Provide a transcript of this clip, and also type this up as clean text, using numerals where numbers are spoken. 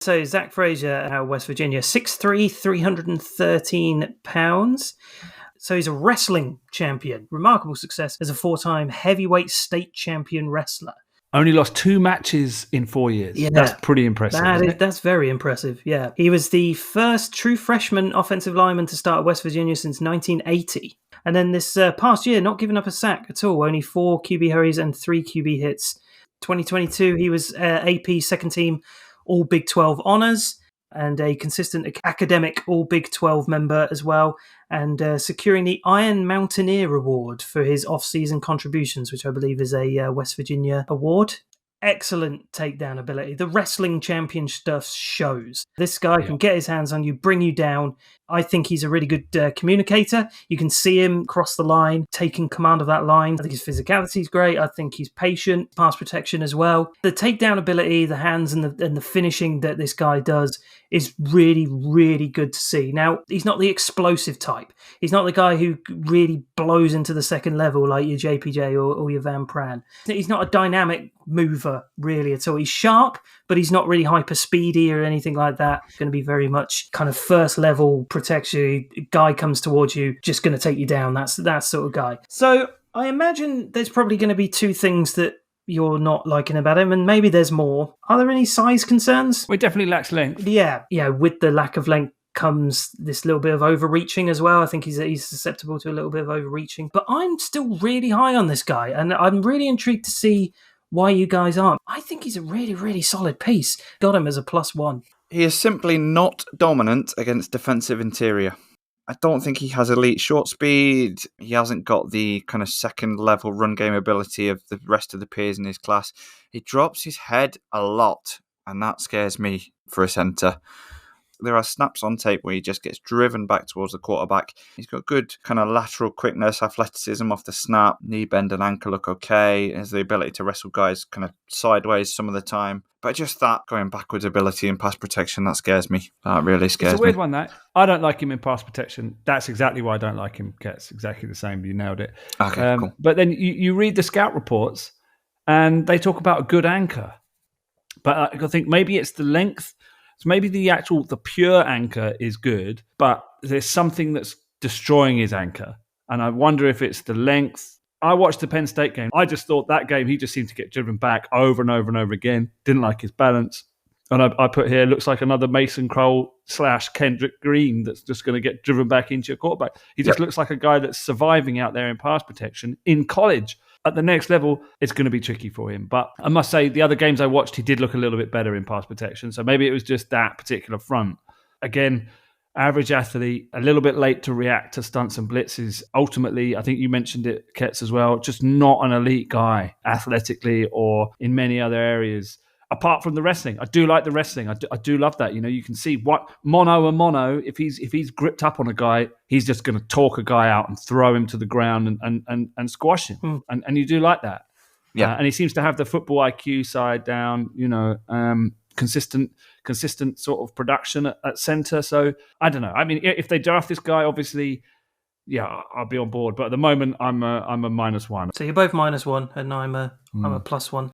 So Zach Frazier out of West Virginia, 6'3", 313 pounds. So he's a wrestling champion. Remarkable success as a 4-time heavyweight state champion wrestler. Only lost 2 matches in 4 years. Yeah, that's pretty impressive. That's very impressive, yeah. He was the first true freshman offensive lineman to start at West Virginia since 1980. And then this past year, not giving up a sack at all. Only 4 QB hurries and 3 QB hits. 2022, he was AP second team All Big 12 honors and a consistent academic All Big 12 member as well, and securing the Iron Mountaineer Award for his off-season contributions, which I believe is a West Virginia award. Excellent takedown ability. The wrestling champion stuff shows. This guy can get his hands on you, bring you down. I think he's a really good communicator. You can see him cross the line, taking command of that line. I think his physicality is great. I think he's patient, pass protection as well. The takedown ability, the hands and the finishing that this guy does is really, really good to see. Now, he's not the explosive type. He's not the guy who really blows into the second level like your JPJ or your Van Pran. He's not a dynamic mover really at all. He's sharp, but he's not really hyper speedy or anything like that. It's going to be very much kind of first level protection. Guy comes towards you, just going to take you down. That's that sort of guy. So I imagine there's probably going to be 2 things that you're not liking about him, and maybe there's more. Are there any size concerns? Well, he definitely lacks length. Yeah, with the lack of length comes this little bit of overreaching as well. I think he's susceptible to a little bit of overreaching. But I'm still really high on this guy, and I'm really intrigued to see why you guys aren't. I think he's a really, really solid piece. Got him as a +1. He is simply not dominant against defensive interior. I don't think he has elite short speed. He hasn't got the kind of second level run game ability of the rest of the peers in his class. He drops his head a lot, and that scares me for a centre. There are snaps on tape where he just gets driven back towards the quarterback. He's got good kind of lateral quickness, athleticism off the snap. Knee bend and ankle look okay. He has the ability to wrestle guys kind of sideways some of the time. But just that going backwards ability in pass protection, that scares me. That really scares me. It's a weird one, that. I don't like him in pass protection. That's exactly why I don't like him. It's exactly the same. You nailed it. Okay, cool. But then you read the scout reports and they talk about a good anchor. But I think maybe it's the length. So maybe the pure anchor is good, but there's something that's destroying his anchor. And I wonder if it's the length. I watched the Penn State game. I just thought that game, he just seemed to get driven back over and over and over again. Didn't like his balance. And I put here, looks like another Mason Kroll / Kendrick Green that's just going to get driven back into your quarterback. He just looks like a guy that's surviving out there in pass protection in college. At the next level, it's going to be tricky for him. But I must say, the other games I watched, he did look a little bit better in pass protection. So maybe it was just that particular front. Again, average athlete, a little bit late to react to stunts and blitzes. Ultimately, I think you mentioned it, Ketz, as well, just not an elite guy athletically or in many other areas. Apart from the wrestling, I do like the wrestling. I do love that. You know, you can see what mono. If he's gripped up on a guy, he's just going to talk a guy out and throw him to the ground and squash him. And you do like that. Yeah. And he seems to have the football IQ side down. You know, consistent sort of production at center. So I don't know. I mean, if they draft this guy, obviously, yeah, I'll be on board. But at the moment, I'm a -1. So you're both -1, and I'm a +1.